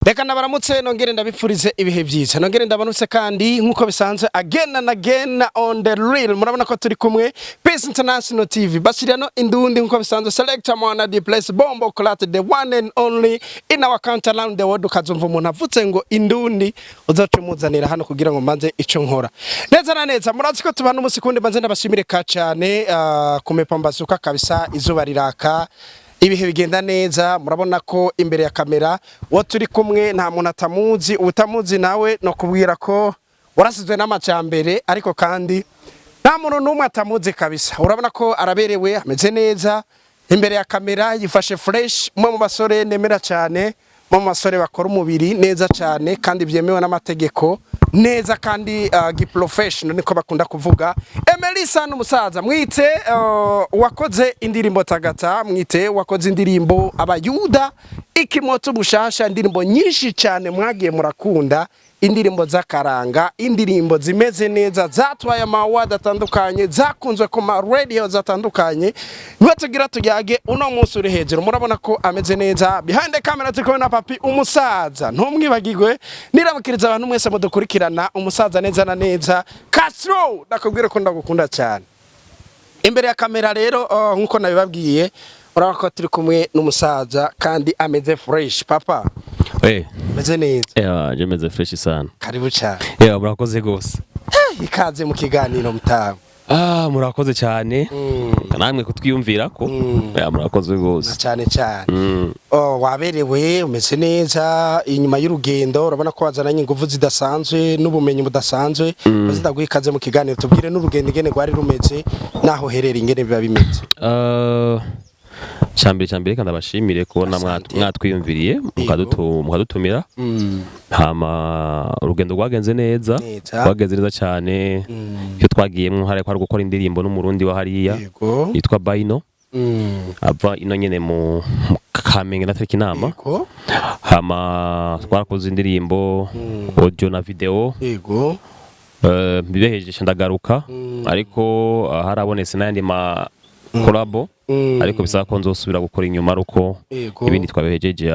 Reka nabaramutse nongere ndabipfurize ibihe byiza nongere ndabanutse kandi nkuko bisanzwe again and again on the real murabona ko turi kumwe Peace International TV basirano indundi nkuko bisanzwe selector mwana the place bombo colate the one and only in our country around the world ukazumva umuntu avutse ngo indundi uzacumuzanira hano kugira ngo manze ico nkora neza na neza murazi ko tubana umusikundi manze ndabashimire ka cyane kumepambazuka kabisa izuba riraka ibihe bigenda neza murabona ko imbere ya kamera wo turi kumwe nta muntu atamuzi utamuzi nawe no kubwira ko warasizwe n'amacambere ariko kandi nta muntu numwe atamuzi kabisa urabona ko araberewe ameze neza imbere ya kamera yifashe fresh umwe mu basore nemera cyane mu basore bakora umubiri neza cyane kandi byemewe n'amategeko neza kandi professional niko bakunda kuvuga Emery sana umusaza mwite wakoze indirimbo tagata mwite wakoze indirimbo abayuda ikimoto bushasha indirimbo nyinshi cyane mwagiye murakunda indirimbo zakaranga indirimbo zimeze neza zatwaye amaward atandukanye zakunzwe ku ma radio zatandukanye niwe tugira tujyage uno munsi uri hejuru murabona ko ameze neza behind the camera turi na papi umusaza ntumwibagirwe nirabukiriza abantu mwese mudukurikirana umusaza neza na neza Castro nakubwira ko ndagukunda cyane imbere ya kamera rero nkuko nabibabwiye urabona ko turi kumwe n'umusaza kandi ameze fresh papa meze neza je meze fresh sana karibu cyane murakoze gose ikaze mu kiganiro mutamu murakoze cyane namwe kutwiyumvira ko murakoze gose cyane waberewe umeze neza inyuma y'urugendo urabona ko wazananye ingufu zidasanzwe n'ubumenyi budasanzwe bazidagwiye ikaze mu kiganiro tubwire n'urugendo ingene rwari rumeze naho herera ingene biba bimeze Chambere kandi abashimire kubona mwatwiyumviriye mukadutumira hama urugendo rwagenze neza cyane cyo twagiyemo hari kwari gukora indirimbo n'umurundi wa hariya yitwa Baino ava ino nyene mu Kamenge natariki inama hama twarakoze indirimbo audio na video bibeheje ndagaruka ariko harabonetse n'andi ma kolabo ariko bisaba ko nzosubira gukora inyuma ruko ibindi twabehejeje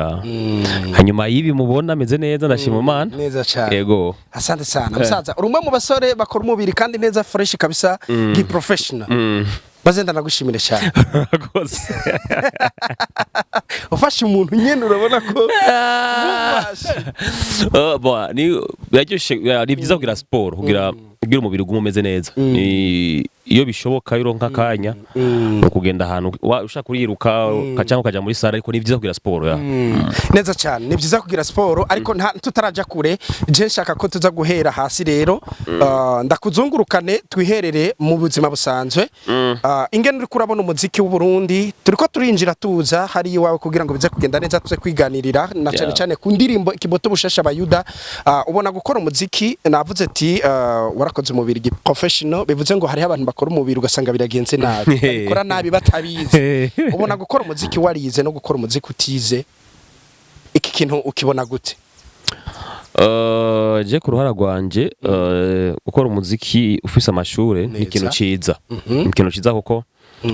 hanyuma yibi mubona meze neza ndashima Imana neza cyane yego asante sana musaza urumwe mu basore bakora umubiri kandi neza fresh kabisa gi professional bazenda nagushimire cyane rwose ufashe umuntu nyene urabona ko ni byiza kugira sport kugira umubiri umeze neza iyo bishoboka ironka kanya ukugenda ahantu ushaka kuriruka cyangwa ukaja muri sare ariko ni byiza kugira sport neza cyane ni byiza kugira sport ariko tutaraja kure je nshaka ko tuza guhera hasi rero ndakuzungurukane twiherere mu buzima busanzwe ingene uri kurabona umuziki w'u Burundi turiko turinjira tuza hari iwawe kugira ngo bize kugenda neza tuze kwiganirira na cyane cyane ku ndirimbo ikiboto bushasha abayuda ubona gukora umuziki navuze ati warakoze umubiri professional bivuze ngo hari abantu bakora umubiri ugasanga biragenze nabi bakora nabi batabize ubona gukora umuziki warize no gukora umuziki utize iki kintu ukibona gute je ku ruhara rwanje gukora umuziki ufise amashure ni ikintu ciza ikintu ciza kuko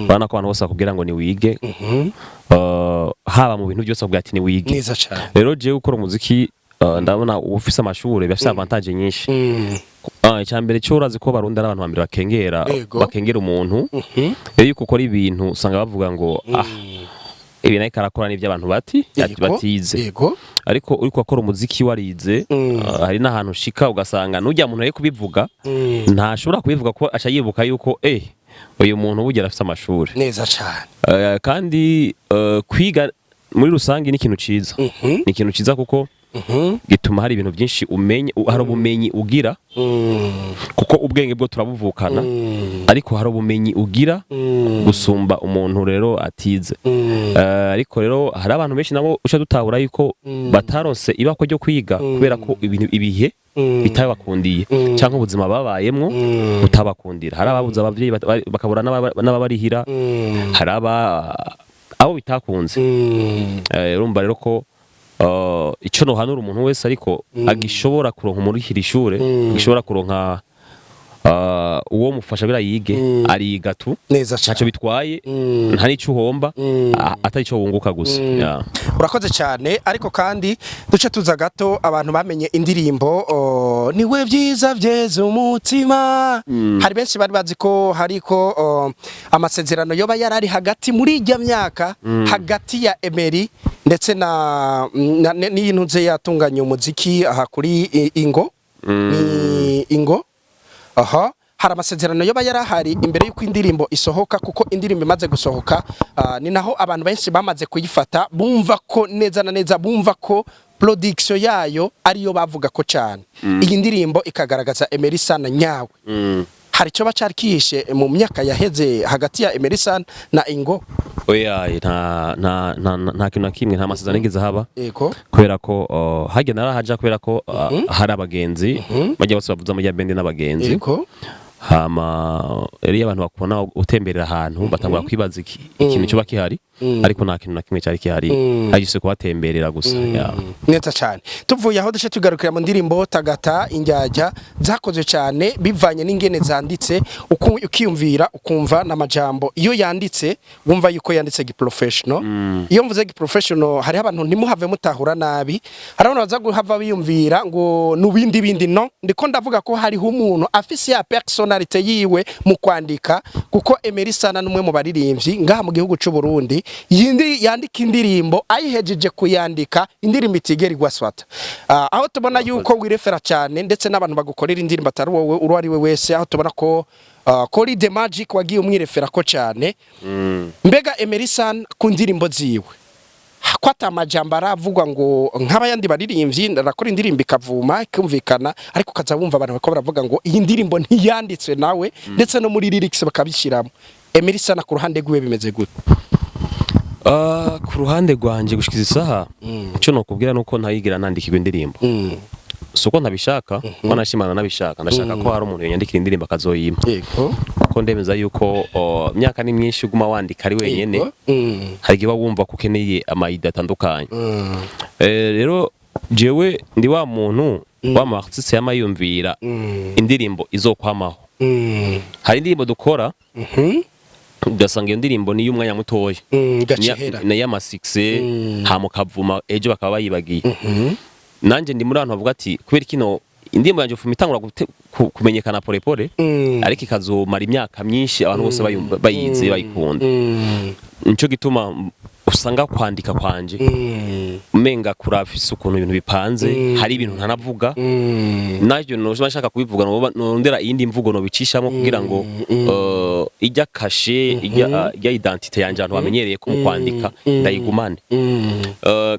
bana ko abantu bose bakubwira ngo ni wige haba mu bintu byose bakubwira ati ni wige neza cyane rero je gukora umuziki ndabona ufise amashure bafise avantage nyinshi cyambere cyo urazi ko barundi ari abantu bambere bakengera umuntu iyo ukora ibintu usanga bavuga ngo ibi nayo karakora n'ibyo abantu batize ariko uri gukora umuziki warize hari n'ahantu ushika ugasanga n'ujya muntu ari kubivuga ntashobora kubivuga ko aca yibuka yuko uyu muntu bugera afite amashuri neza cyane kandi kwiga muri rusange ni ikintu ciza ni ikintu ciza kuko gituma hari ibintu byinshi umenye hari ubumenyi ugira kuko ubwenge bwo turabuvukana ariko hari ubumenyi ugira gusumba umuntu rero atize ariko rero hari abantu benshi nabo uca dutahura yuko bataronse ibako ryo kwiga kubera ko ibihe bitabakundiye cyangwa ubuzima babayemwo butabakundira hari ababuza abavyeyi bakabura n'ababarihira hari abo bitakunze urumva rero ko ico no hanura umuntu wese ariko agishobora kuronka umurihira ishure agishobora kuronka uwo mufasha bira yige ariga tu neza cyane ntaco bitwaye nta nico uhomba atari cyo wunguka gusa urakoze cyane ariko kandi duce tuza gato abantu bamenye indirimbo niwe byiza byeze umutima hari benshi bari bazi ko hariko amasezerano yoba yarari hagati muri ijya myaka hagati ya Emery ndetse n'iyintuze yatunganya umuziki aha kuri ingo ni ingo aha hari amasezerano yoba yarahari imbere y'uko indirimbo isohoka kuko indirimbo imaze gusohoka ni naho abantu benshi bamaze kuyifata bumva ko neza na neza bumva ko production yayo ariyo bavuga ko cyane iyi ndirimbo ikagaragaza Emery sana nyawe hari cyo bacarikishe mu myaka yaheze hagati ya Emery sana na ingo oya nta kintu kimwe nta masezerano ngize haba yego kubera ko hajya narahaja kubera ko hari abagenzi bajya bose bavuza mu ya bende n'abagenzi yego hama rero abantu bakubona utemberera ahantu batangura kwibaza ikintu cyo bakihari ariko nta kintu na kimwe cyari kihari hagise kubatemberera gusa neza cyane tuvuye aho dushe tugarukira mu ndirimbo tagata injyajya zakoze cyane bivanye n'ingene zanditse ukiyumvira ukumva n'amajambo iyo yanditse wumva yuko yanditse giprofessional iyo mvuze giprofessional hari abantu ntimuhave mutahura nabi hari abantu baza guhava biyumvira ngo nubindi no ndiko ndavuga ko hariho umuntu afise ya personality yiwe mu kwandika kuko Emery sana numwe mu baririmbyi ngaha mu gihugu cy'u Burundi yandika indirimbo ayihejeje kuyandika indirimbo itigerirwa swata aho tubona yuko wirefera cyane ndetse n'abantu bagukorera indirimbo atari wowe uri ari we wese aho tubona ko Kori the Magic wagiye umwirefera ko cyane mbega Emery sana ku ndirimbo ziwe kwata amajambo aravugwa ngo nk'abayandi baririmbyi ndarakora indirimbo ikavuma ikumvikana ariko kaza bumva abantu bako baravuga ngo iyi ndirimbo ntiyanditswe nawe ndetse no muri lyrics bakabishiramo Emery sana ku ruhande rwiwe bimeze gute ku ruhande rwanje gushikiza isaha cyo nokubwira nuko ntayigira nandikirwa indirimbo suko ntabishaka banashimana nabishaka ndashaka ko hari umuntu yanyandikira indirimbo akazoyima yego ko ndemeza yuko myaka ni myinshi uguma wandika ari wenyene hari giba wumva ko ukeneye amayida atandukanye rero jewe ndi wa muntu wa artiste yamayumvira indirimbo izokwamaho hari indirimbo dukora ugasanga iyo ndirimbo ni y'umwanya mutoya na y'amasikse hamukavuma ejo bakaba bayibagiye nanje ndi muri abantu bavuga ati kubera kino indirimbo yanje ufuma itangura kumenyekana pole ariko ikazomara imyaka myinshi abantu bose bayize bayikunda nico gituma usanga kwandika kwanje umenga kurafise ukuntu ibintu bipanze hari ibintu ntanavuga najyo no bashaka kubivuga nondera iyindi mvugo no bicishamo kugira ngo ijya kashe ijya identite yanje abantu bamenyereye ko mu kwandika ndayigumane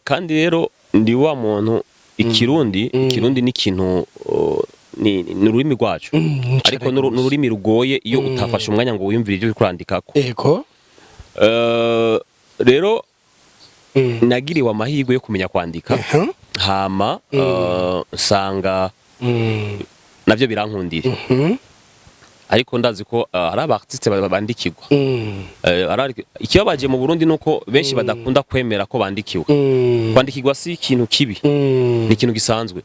kandi rero ndi wa muntu ikirundi ni ikintu ni ururimi rwacu ariko n'ururimi rugoye iyo utafashe umwanya ngo wiyumvire ibyo kurandikako yego rero nagiriwe amahirwe yo kumenya kwandika hama nsanga navyo birankundira ariko ndazi ko ari abartiste bandikirwa ikibabaje mu Burundi nuko benshi badakunda kwemera ko bandikiwe kwandikirwa si ikintu kibi ni ikintu gisanzwe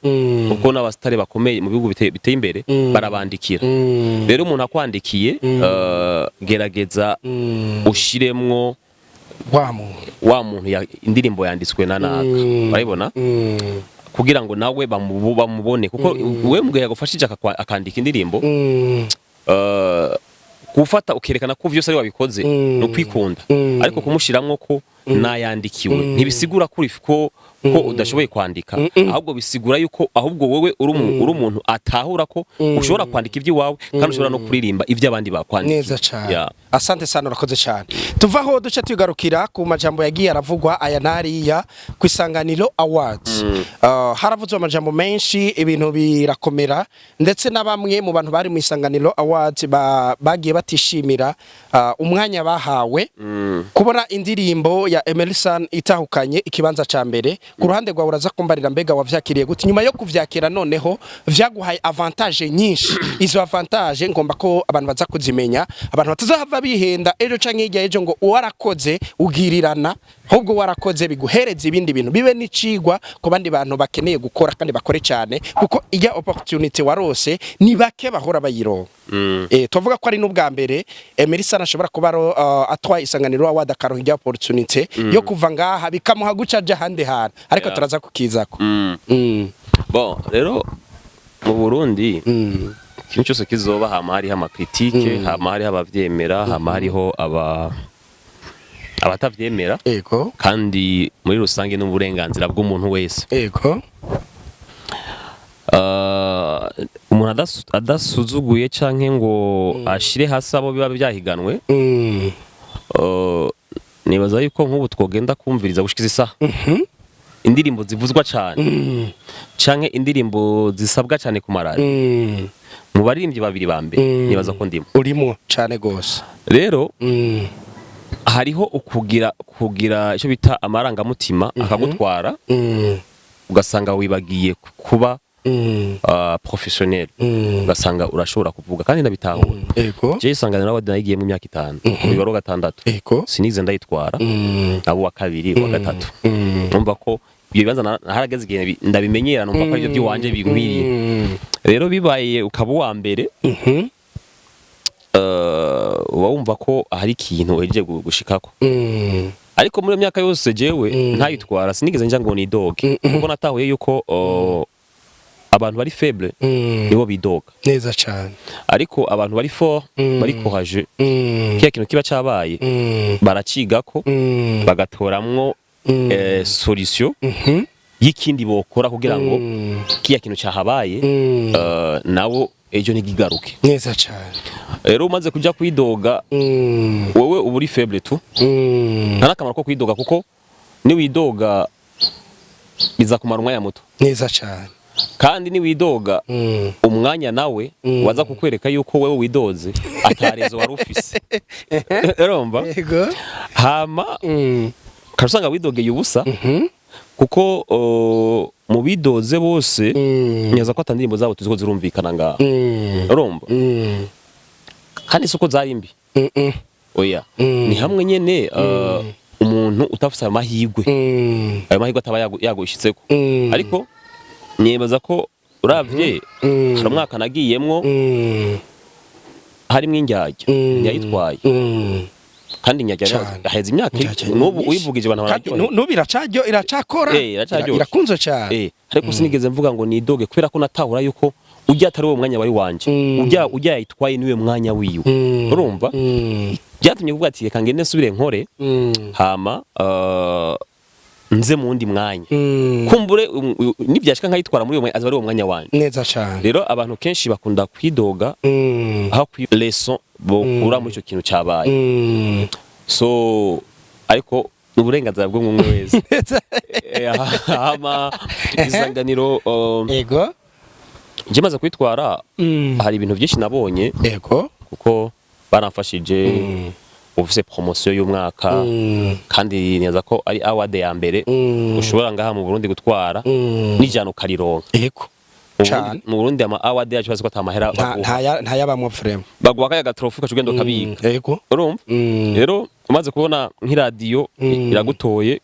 kuko n'abastare bakomeye mu bihugu biteye imbere barabandikira rero umuntu akwandikiye gerageza ushiremwo wa muntu indirimbo yanditswe na naka baribona kugira ngo nawe bamubone kuko we mugihe yagufashije akandika indirimbo kufata ukerekana ko vyose ari wabikoze no kwikunda ariko kumushiramwo ko nayandikiwe ntibisigura ko udashoboye kwandika ahubwo bisigura yuko ahubwo wewe uri umuntu atahura ko ushobora kwandika ivyo wawe kandi ushobora no kuririmba ivyo abandi bakwandika neza cyane asante sana urakoze cyane tuvaho duce tugarukira ku majambo yagiye aravugwa aya nariya ku Isanganiro Award haravuzwe amajambo menshi ibintu birakomera ndetse na bamwe mu bantu bari mu Isanganiro Award bagiye batishimira umwanya bahawe kubona indirimbo ya Emery itahukanye ikibanza ca mbere ku ruhande rwawe uraza kumbarira mbega wavyakiriye gute nyuma yo kuvyakira noneho vyaguhaye avantage nyinshi izo avantage ngomba ko abantu baza kuzimenya abantu batazahava bihenda ejo canke hirya ejo ngo warakoze ugirirana ahubwo warakoze biguhereza ibindi bintu bibe n'icigwa ku bandi bantu bakeneye gukora kandi bakore cyane kuko iya opportunity warose ni bake bahora bayironka tuvuga ko ari n'ubwa mbere Emery sana ashobora kuba atwaye Isanganiro Award akaronka iya opportunity yo kuva ngaha bikamuha gucaja hande hantu ariko turaza kukizako bon rero mu Burundi ikintu cyose kizoba hama hariho amakritike hama hariho abavyemera hama hariho abatavyemera kandi muri rusange n'uburenganzira bw'umuntu wese umuntu adasuzuguye canke ngo ashire hasi abo biba byahiganwe nibaza yuko nk'ubu twogenda kumviriza gushikiza isaha indirimbo zivuzwa cyane canke indirimbo zisabwa cyane ku maradi mu baririmbyi babiri bambe nibaza ko ndimo urimo cyane gose rero hariho kugira icyo bita amarangamutima akagutwara ugasanga wibagiye kuba professionnel ugasanga urashobora kuvuga kandi nabitahura je Isanganiro Award nagiye mu myaka 5 bibaro 6 sinize ndayitwara abo wa kabiri wa gatatu numva ko ibyo bibanza harageze igihe ndabimenyera numva ko ari byo by'iwanje binkwiriye rero bibaye ukaba wa mbere wumva ko hari ikintu weje gushikako ariko muri myaka yose jewe ntayitwara sinigeze nja ngo nidoge kuko natahuye yuko abantu bari faible nibo bidoga neza cyane ariko abantu bari fort bari courage kiya kintu kiba cabaye baracigako bagatoramwo solution y'ikindi bokora kugira ngo kiya kintu cyahabaye nawo ejo nigigaruke neza cyane rero umaze kujya kwidoga wowe uba uri faible tu nta nakamaro ko kwidoga kuko ni widoga biza kumara umwanya muto neza cyane kandi ni widoga umwanya nawe waza kukwereka yuko wewe widoze atarezo wari ufise urumva hama karusanga widogeye ubusa kuko mu bidoze bose nyaza ko atandirimbo zabo tuziko zirumvikana nga urumva kandi suko zarimbi oya ni hamwe nyene umuntu utafisa amahigwe ayo mahigwe ataba yagushitseko ariko nibaza ko uravye hari umwaka nagiyemwo harimo injyajya yayitwaye kandi nyajya aheza imyaka n'ubu uyivugije abantu bararyohe n'ubu iracakora irakunze cyane ariko sinigeze mvuga ngo nidoge kubera ko natahura yuko ujya atari uwo mwanya wari wanje ujya yitwaye niwe mwanya wiwe urumva byatumye kuvuga ati reka ngende nsubire nkore hama nze mu wundi mwanya kumbure nibyashika nkayitwara muri uwo mwanya azaba ari uwo mwanya wanje neza cyane rero abantu kenshi bakunda kwidoga aho ku lesson bokura muri icyo kintu cyabaye so ariko uburenganzira bw'umwe wese hama Isanganiro ego je maze kwitwara hari ibintu byinshi nabonye ego kuko baramfashije ufise promotion y'umwaka kandi neza ko ari award ya mbere ushobora ngaha mu Burundi gutwara n'ijana ukarironka ego mu Burundi ama award yacu bazi ko atamahera nta yabamwe frame baguha kaya gatrofi ukagenda ukabika ego urumva rero umaze kubona nk'iradiyo iragutoye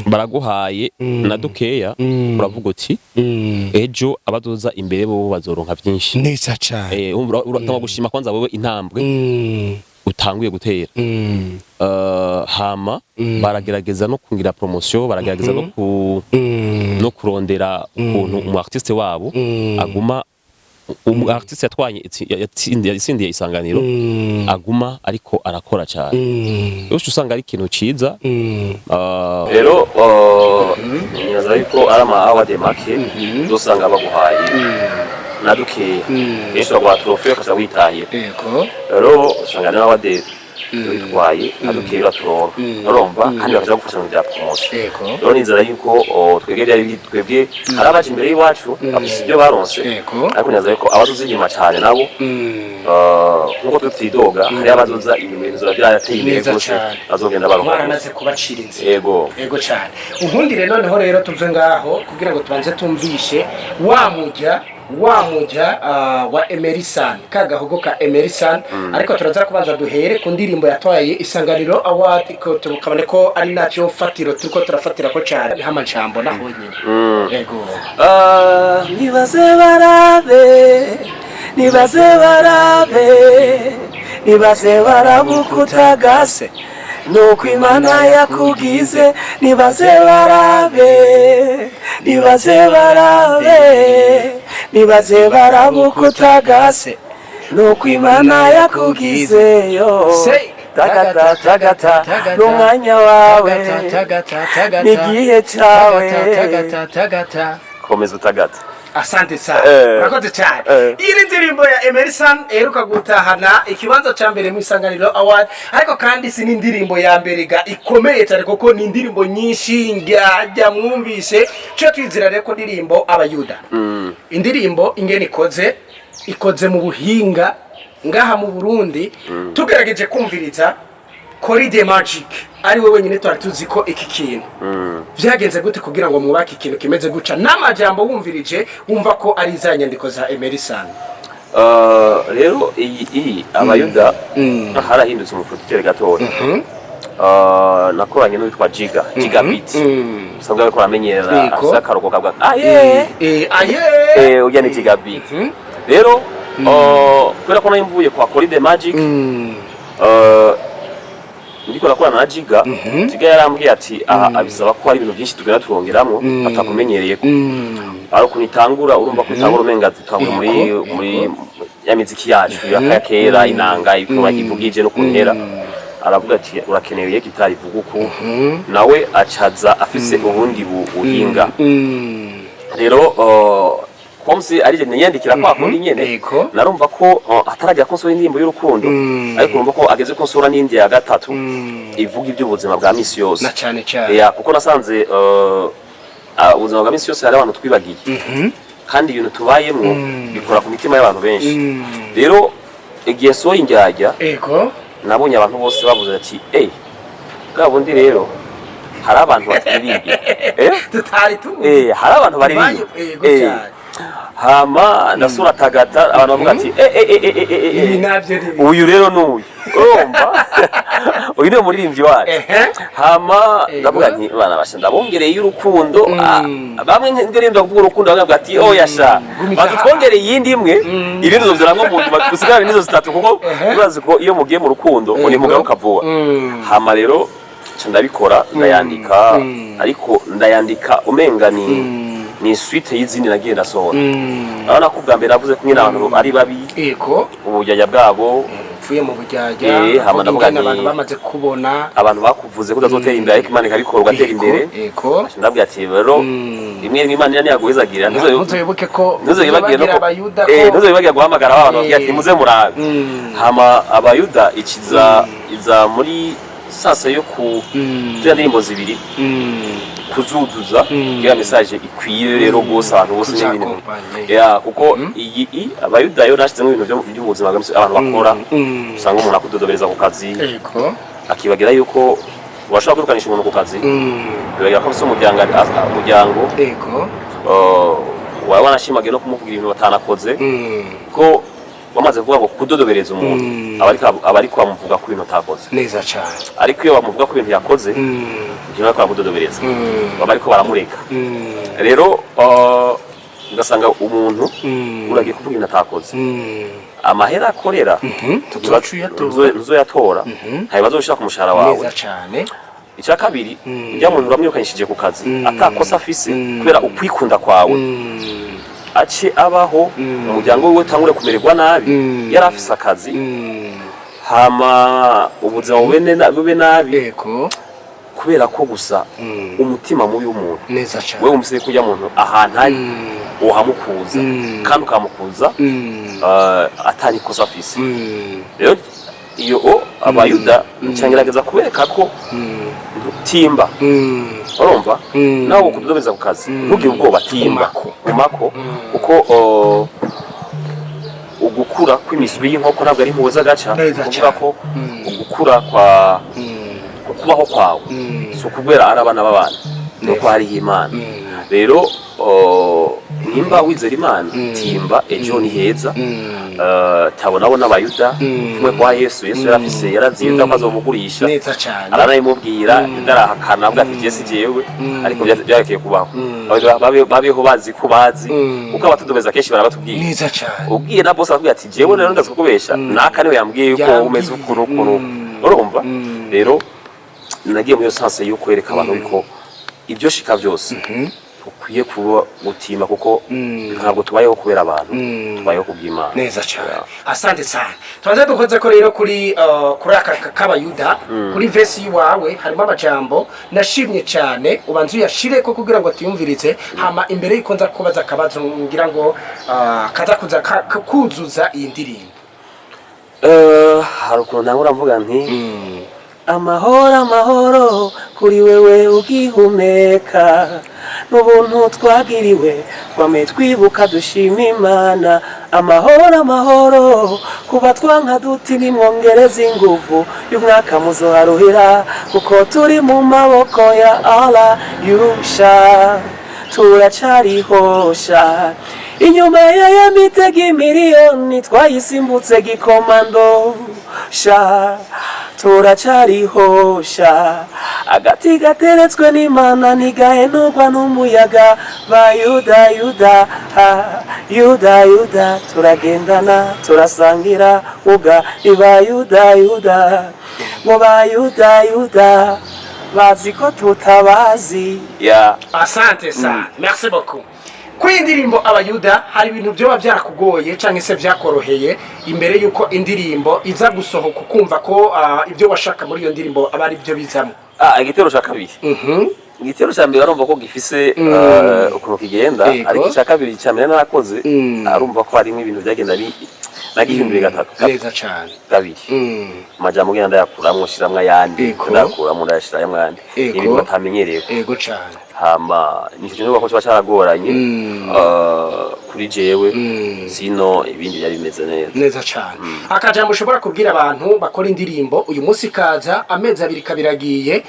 baraguhaye na dukeya uravuga uti ejo abadoza imbere bo bazoronka byinshi neza cyane uratanga gushima kwanza wewe intambwe utanguye gutera hama baragerageza no kungira promotion baragerageza no kurondera ukuntu umu artiste wabo aguma artiste yatwanye yatsindiye Isanganiro aguma ariko arakora cyane yose usanga ari ikintu ciza rero nyaza yuko arama award market dosanga baguhaye naduke yesu agwa trophée kaza witaye rero Isanganiro Award bitwaye adukira turonka urumva kandi bakaza gufasha mu bya promotion Yego. rero nizera yuko twebwe byari twebwe hari abaje imbere y'iwacu bafite ibyo baronse Yego. ariko nizera ko abazoza inyuma cyane nabo nkuko tutidoga hari abazoza inyuma inzira byateye imbere gusa bazogenda baronka baranaze kubaciriza yego cyane unkundire noneho rero tuve ngaho kugira ngo tubanze tumvishe wa mujya wa Emery kagahogo ka Emery ariko turaza kubanza duhere ku ndirimbo yatwaye Isanganiro Award ko tukabone ko ari nacyo fatiro turiko turafatira ko cyane hamajambo naho nyine yego nibaze barabukutagase nuko Imana yakugize nibaze barabukutagase nuko Imana yakugize yo tagata n'umwanya wawe n'igihe cyawe komeza utagata. Asante sana. Murakoze cyane. Iyi ni ndirimbo ya Emery eruka gutahana ikibanza cya mbere mu Isanganiro Award ariko kandi si n'indirimbo ya mbere ga ikomeye cyane kuko ni indirimbo nyinshi njya mwumvise cyo twizira reko ndirimbo abayuda. Indirimbo ingene ikoze mu buhinga ngaha mu Burundi tugerageje kumviriza Cari de magic ari we wenyine twari tuzi ko iki kintu vyagenze gute kugira ngo mwubake ikintu kimeze guca n'amajambo wumvirije wumva ko ari za nyandiko za Emery rero iyi abayuda harahindutse mu producer gatoya nakoranye n'uwitwa Gigabit usabwa ko amenyera afisa karuko kabwa ujya ni Gigabit rero kubera ko nayimvuye kwa Cari de magic ndiko nakorana na Giga yarambwiye ati abisaba ko hari ibintu byinshi tugera turongeramo atakumenyereye ko ari kunitangura urumva kutangura umenga tutangura muri ya miziki yacu ya kera inanga ibyo bagivugije no kuntera aravuga ati urakeneye gitari vuguku nawe acaza afise ubundi buhinga rero komsi arije nyandikira kwa kundi nyene narumva ko atarajya konsora indirimbo y'urukundo ariko urumva ko ageze konsora n'indi ya gatatu ivuga iby'ubuzima bwa misi yose na cyane kuko nasanze ubuzima bwa misi yose hari abantu twibagiye kandi ibintu tubayemo bikora ku mitima y'abantu benshi rero igihe soye injyajya nabonye abantu bose bavuze ati bwa bundi rero hari abantu batwiriye hari abantu bariye hama ndasura tagata abantu bavuga ati uyu rero n'uyu urumva uyu ni umuririmbyi wacu hama ndavuga nti bana basha ndabongereye y'urukundo bamwe ndirimba kuvuga urukundo bavuga ati yasha batwongereye iyindi imwe ibindi zovyamwe mu nyuma gusigara nizo zitatu kuko urazi ko iyo mugiye mu rukundo uri mugaruka vuba hama rero ndabikora ndayandika ariko ndayandika umenga ni suite y'izindi nagiye ndasohora abana ko bwa mbere navuze kumwe n'abantu ari babi ubujyajya bwabo fuye mu bujyajya hama ndavuga ni abantu bamaze kubona abantu bakuvuze ko utazotera imbere ariko Imana ikabikora ugatera imbere ndabwira ati rero rimwe Imana yaguhezagirira ntuzoyibuke ko ntuzoyibagira guhamagara abantu bagira ati muze murabe hama abayuda iza muri sasa yo ku ndirimbo zibiri kuzuduza ya message ikwiye rero bose abantu bose n'ibintu kuko iyi abayuda yo nashize mu bintu by'ubuzima bw'abantu bakora usanga umuntu akudodobereza ku kazi akibagira yuko washaka kwirukanisha umuntu ku kazi bibagira ko se umuryango wawe wanashimagiye no kumuvugira ibintu batanakoze ko bamaze kuvuga ngo kudodobereza umuntu abariko bamuvuga ko ibintu atakoze neza cyane ariko iyo bamuvuga ko ibintu yakoze ntiyo bakora kudodobereza baba ariko baramureka rero ugasanga umuntu uragiye kuvuga ibintu atakoze amahera akorera tuzoyatora ntabibazo bishaka ku mushahara wawe neza cyane icya kabiri ujya muntu uramwirukanyishije ku kazi atakosa afise kubera ukwikunda kwawe ace abaho umuryango wiwe tangure kumererwa nabi yari afise akazi hama ubuzima bube nabi kubera ko gusa umutima mubi w'umuntu neza cyane wewe umuseye kujya muntu ahantu ari uhamukuza kandi ukamukuza atari kosa afise rero iyo abayuda ncangerageza kubereka ko timba urumva nawe ukudobeza ku kazi ntugire ubwoba timba umako uko ugukura kw'imiswi y'inkoko ntabwo ari impuza gaca kuvuga ko ugukura kwa ukubaho kwawe si ukubera ari abana b'abana nuko hariho imana rero nimba wizera imana timba ejo ni heza tabonabo n'abayuda kumwe kwa yesu yaraziye ko azomugurisha aranayimubwira ndarahakana avuga ati jesi jewe ariko byarekeye kubaho babeho bazi ko bazi uko abatudobeza kenshi barabatubwiye ubwiye na boss avuga ati jewe rero ndazikubesha naka niwe yambwiye yuko umeze ukuru urumva rero nagiye muri sanse yo kwereka abantu biko ibyo shika byose ukwiye kuba gutima kuko ntabwo tubayeho kubera abantu tubayeho kubw'Imana neza cyane asante cyane tubaze dukoze ko rero kuri aka kabayuda kuri verse yiwawe harimo amajambo nashimye cyane ubanze uyashire ko kugira ngo tuyumvirize hama imbere y'iko nza kubaza akabazo ngira ngo kaza kuza kuzuza iyi ndirimbo hari ukuntu ntabwo uravuga nti amahoro kuri wewe ugihumeka n'ubuntu twagiriwe twame twibuka dushima Imana amahoro kuba twanka duti nimwongereza inguvu y'umwaka muzoharuhira kuko turi mu maboko ya Allah yusha turacarihosha inyuma ya mitego miliyoni twayisimbutse gikomando sha turacarihosha agati gateretswe n'Imana ntigahenurwa n'umuyaga Yuda turagendana turasangira uga Yuda mu Yuda bazi ko tutabazi asante sana merci beaucoup kuri indirimbo abayuda hari ibintu byo byarakugoye canke se byakoroheye imbere yuko indirimbo iza gusohoka ukumva ko ibyo washaka muri iyo ndirimbo abari byo bizamo igitero cya kabiri igitero cya mbere arumva ko gifise ukuntu kigenda ariko cya kabiri cya mbere narakoze arumva ko harimo ibintu byagenda nagihinduye gatatu neza cyane kabiri amajambo ngenda ndayakuramwo shiramwe ayandi ndakuramwo ndashiramo ayandi ibintu batamenyereye yego cyane hama nico cyo bako cyaragoranye kuri jewe sino ibindi byari bimeze neza cyane akajambo ushobora kubwira abantu bakora indirimbo uyu munsi kaza amezi abiri kabiragiye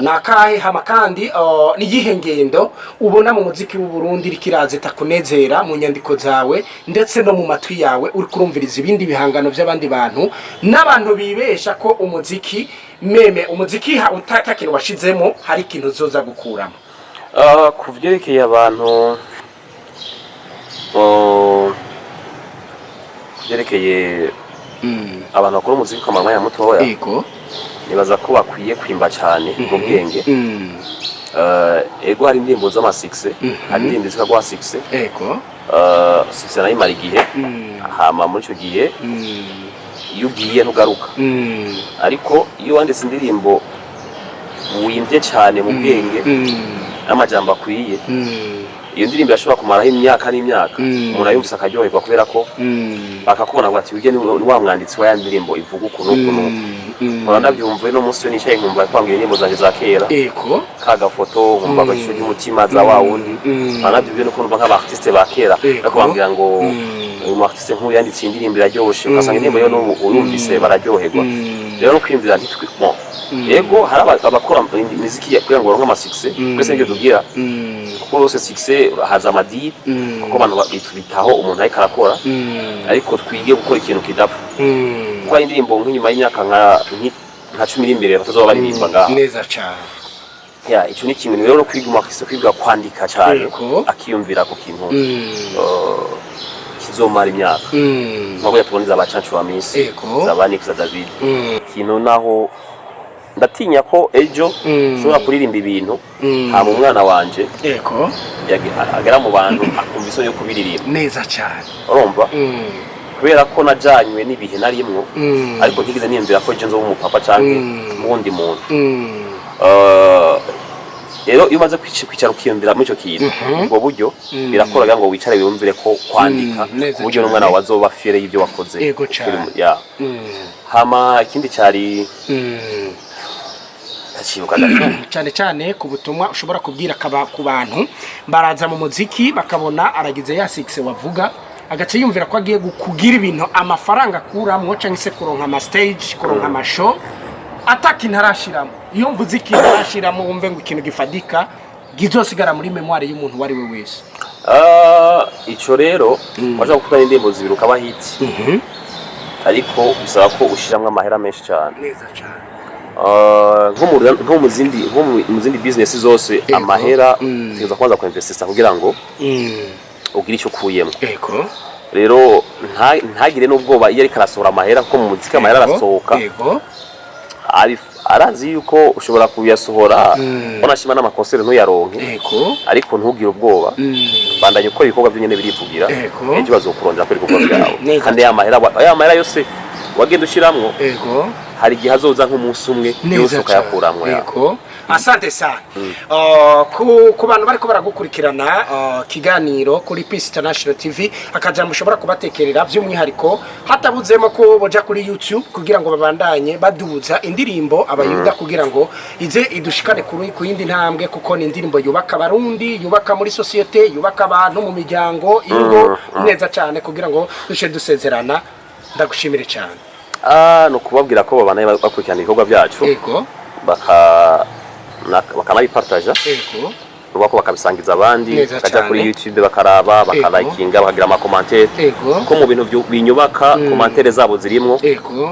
nakahe hama kandi ni gihe ngendo ubona mu muziki w'u Burundi rikiraze takunezera mu nyandiko zawe ndetse no mu matwi yawe uri kurumviriza ibindi bihangano by'abandi bantu n'abantu bibesha ko umuziki umuziki utakintu washizemo hari ikintu uzoza gukuramo kuvyerekeye abantu kuvyerekeye abantu bakora umuziki ku manywa ya mutoya nibaza ko bakwiye kwimba cyane mu bwenge ego hari indirimbo z'ama-6 hari indirimbo zikagwa 6 6 nayo imara igihe hama muri icyo gihe iyo ugiye ntugaruka ariko iyo wanditse indirimbo wimvye cyane mu bwenge n'amajambo akwiye iyo ndirimbo yashobora kumaraho imyaka n'imyaka umuntu ayumvise akaryoherwa kubera ko bakakubona ngo ati ujye ni wa mwanditsi wa ya ndirimbo ivuga ukuntu nkora ndabyumva no munsi yo nicaye nkumva kwambira indirimbo zanjye za kera kagafoto nkumva agashisho ry'umutima za wa wundi nanabyumva no kumva nk'abartiste ba kera ariko bambwira ngo uyu artiste nk'uyu yanditse indirimbo iraryoshe ugasanga indirimbo yo uyumvise bararyoherwa rero no kwiyumvira ntitwimo ego hari abakora imiziki kugira ngo baronke ama-6 twese nibyo tugira kuko bose 6 haza amadi kuko abantu bitaho umuntu ariko arakora ariko twige gukora ikintu kidapfa kuko ari indirimbo nk'inyuma y'imyaka nka 10 iri imbere batazoba baririmba ngaho neza cyane icyo ni kimwe rero no kwiga umakristo kwiga kwandika cyane akiyumvira ku kintu kizomara imyaka nk'uko yatuboneza abacancu ba misi zabanix David kintu naho ndatinya ko ejo ushobora kuririmba ibintu hama umwana wanje agera mu bantu akumva isoni yo kubiririmba neza cyane urumva kubera ko najanywe n'ibihe narimwo ariko ntigeze niyumvira ko ejo nzoba umupapa canke uwundi muntu rero iyo umaze kwicara ukiyumvira muri icyo kintu ubwo buryo birakora ngo wicare wiyumvire ko kwandika ku buryo n'umwana wawe azoba fere y'ibyo wakoze hama ikindi cari ndacibuka cyane cyane ku butumwa ushobora kubwira ku bantu baraza mu muziki bakabona aragize ya 6 wavuga agace yumvira ko agiye kugira ibintu amafaranga akuramwo cyangwa se kuronka ama stage kuronka amashow ataki ntarashiramo iyo mvuze ikintu ntarashiramo wumve ngo ikintu gifadika gizosigara muri memoire y'umuntu wari we wese. Ico rero waje gukora indirimbo zibiri ukaba hit ariko bisaba ko ushiramwe amahera menshi cyane neza cyane nko mu zindi business zose amahera tuza kwanza ku investor kugira ngo ugire icyo ukuyemo. Ego rero ntagire n'ubwoba iyo ari karasohora amahera ko mu muziki amahera arasohoka. Ego arazi yuko ushobora kuyasohora unashima n'amakonsere ntuyaronke. Ego ariko ntugire ubwoba bandanye ukora ibikorwa byonyene birivugira ejo bazokurondera ko ibikorwa byawe kandi ya mahera yose wagenda ushiramwo. Ego hari igihe azoza nk'umunsi umwe yose ukayakuramwo. Ego asante sana. Ku bantu bariko baragukurikirana kiganiro kuri Peace International TV akajambo ushobora kubatekerera by'umwihariko hatabuzemo ko boja kuri YouTube kugira ngo babandanye baduza indirimbo abayuda kugira ngo ize idushikane ku yindi ntambwe kuko ni indirimbo yubaka abarundi yubaka muri societe yubaka abantu mu miryango ingo neza cyane kugira ngo dushe dusezerana. Ndagushimire cyane. No kubabwira ko babanaye bakurikirana ibikorwa byacu. Ego bakanabipartaja. Ego rubako bakabisangiza abandi bakaja kuri YouTube bakaraba bakalikinga bakagira ama commentaire ko mu bintu binyubaka commentaire zabo zirimwo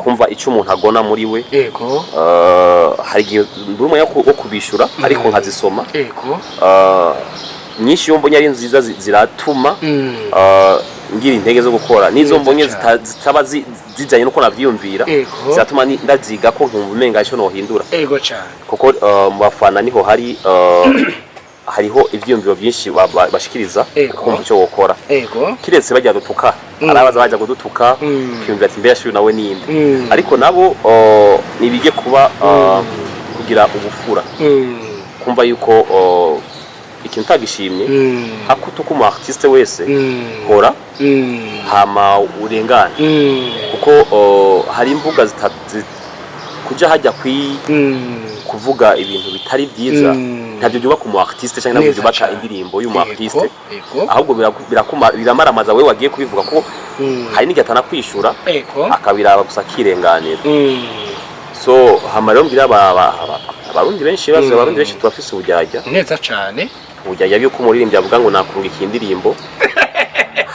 kumva icyo umuntu agona muri we. Ego hari igihe ndumwe yo kubishura ariko nkazisoma. Ego nyinshi yo mbonye ari nziza ziratuma ngira intege zo gukora nizo mbonye zitaba zijanye nuko navyiyumvira zatuma ndaziga ko nkumva umenga icyo nohindura. Ego cyane kuko mu bafana niho hariho ivyiyumviro byinshi bashikiriza kumva icyo wokora. Kiretse bajya dutuka arabaza bajya kudutuka kwiyumvira ati mbere yashuye nawe ninde ariko nabo nibige kuba kugira ubufura kumva yuko ikintu tagishimye hakutuka umu artiste wese hora hama urengana kuko hari imbuga kuja hajya kuvuga ibintu bitari byiza ntabyo byubaka umu artiste cyangwa ntabyo byubaka indirimbo y'umu artiste ahubwo biramaramaza wewe wagiye kubivuga ko hari n'igatana kwishura akabiraba gusa kirenganira. So hama rero ngira abarundi benshi tubafise ubujyajya neza cyane ubujyajya byo kumuririmbya avuga ngo nakurunga ikindirimbo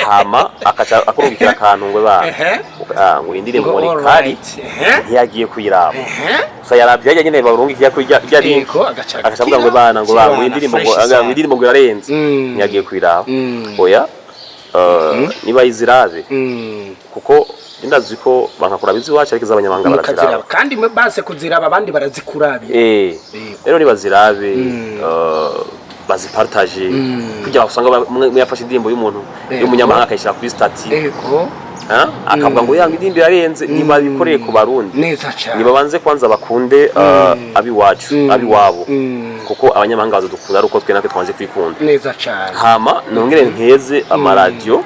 hama akaca akurungikira akantu ngo ngo indirimbo muri kari ntiyagiye kuyiraba so yaravye nyene barungikira kujya linko akaca avuga ngo ngo indirimbo ngo yarenze ntiyagiye kuyiraba. Oya niba izirabe kuko ndazi ko bankakura bizi wacu ariko z'abanyamanga baraziraba kandi base kuziraba abandi barazikurabiye. Rero niba zirabe bazipartage kugira usanga yafashe indirimbo y'umuntu y'umunyamahanga akayishira kuri stati akavuga ngo yanga indirimbo yarenze niba bikoreye ku barundi niba banze kwanza bakunde abiwacu abiwabo kuko abanyamahanga bazodukunda ari uko twe natwe twanze kwikunda neza cyane. Hama nongere nkeze amaradio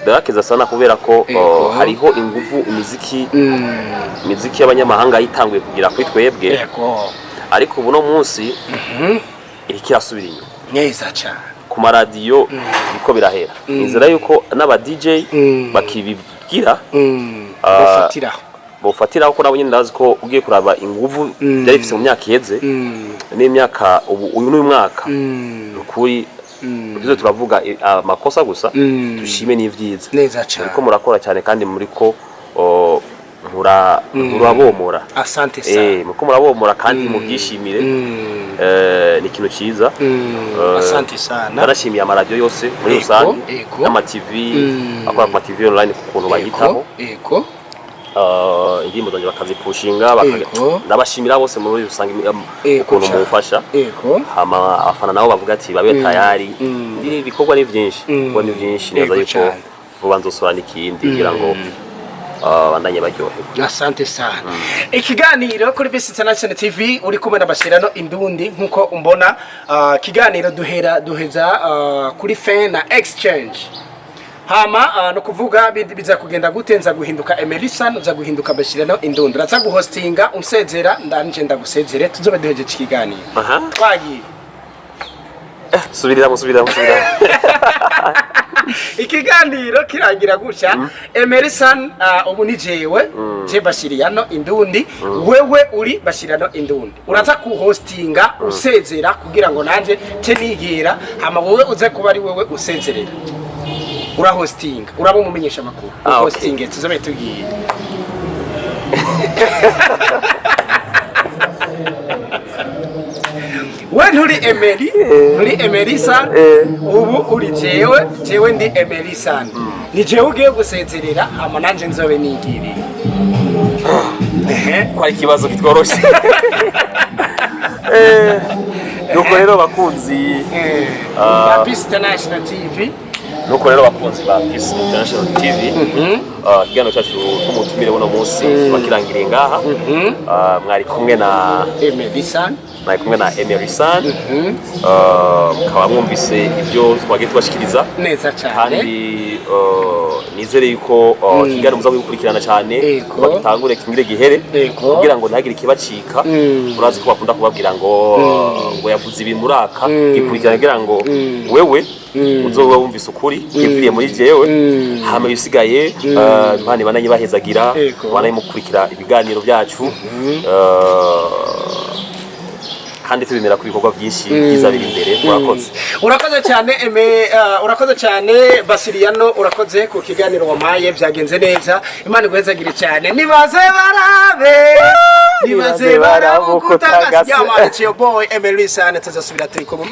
ndakeza sana kubera ko hariho inguvu imiziki y'abanyamahanga yitanguye kugira kuri twebwe ariko ubu no munsi irikirasubira inyuma neza cyane ku maradiyo biko birahera. Inzira yuko n'aba DJ bakibibwira bofatiraho ko nabo nyine ndazi ko ugiye kuraba inguvu byari bifite mu myaka iheze n'imyaka uyu n'uyu mwaka kuri bizo turavuga amakosa gusa dushime n'ivyiza neza cyane ariko murakora cyane kandi muri ko murabomora. Asante sana muko murabomora kandi mugishimire ni ikintu ciza. Asante sana narashimiye amaradio yose muri rusange n'ama TV akora ku TV online kukuntu bagitaho indirimbo zanjye bakazipushinga ndabashimira bose muri rusange ukuntu mufasha hama abafana nabo bavuga ati babe tayari ndi bikorwa ni byinshi neza yuko vuba nzosora n'ikindi kugira ngo bandanye baryohe. Asante sana. Ikiganiro kuri Peace International TV uri kumwe n'abashirano indundi nkuko umbona kiganiro duheza kuri fan na exchange hama no kuvuga biza kugenda gutenza guhinduka Emery san uza guhinduka Bashyirano indundi uraza guhostinga unsezera ndanje ndagusezere tuzobe duheje ikiganiro twagiye subirira ikiganiro kirangira gutya Emery san ubu ni jewe je Bashyirano indundi wewe uri Bashyirano indundi uraza kuhostinga usezera kugira ngo nanje ce nigira hama wowe uze kuba ari wewe usezerera ura hosting uraba umumenyesha makuru hosting tuzobe tugiye we nturi Emery san ubu uri jewe ndi Emery san ni jewe ugiye gusezerera hama nanje nzobe nigirira ko ari kibazo kitworoshe nuko rero bakunzi ba Peace International TV nuko rero bakunzi ba Peace International TV ikiganiro cyacu cy'umutumire buno munsi bakirangiriye ngaha mwari kumwe na Emery san Emery san mukaba mwumvise ibyo twagiye tubashikiriza neza cyane kandi nizere yuko ikiganiro muza gukurikirana cyane bagitangure kingire gihere kugira ngo ntagire ikibacika urazi ko bakunda kubabwira ngo yavuze ibi muraka gikurikirana kugira ngo wewe uzoba wumvise ukuri gipfiriye muri jewe hama bisigaye Imana ibananye bahezagira banaye mukurikira ibiganiro byacu kandi tubimera ku bikorwa byinshi byiza biri imbere urakoze cyane Bashyirano urakoze ku kiganiro wamaye byagenze neza Imana iguhezagire cyane nibaze barabe ukutagasiya boy Emery san tuzasubira turi kumwe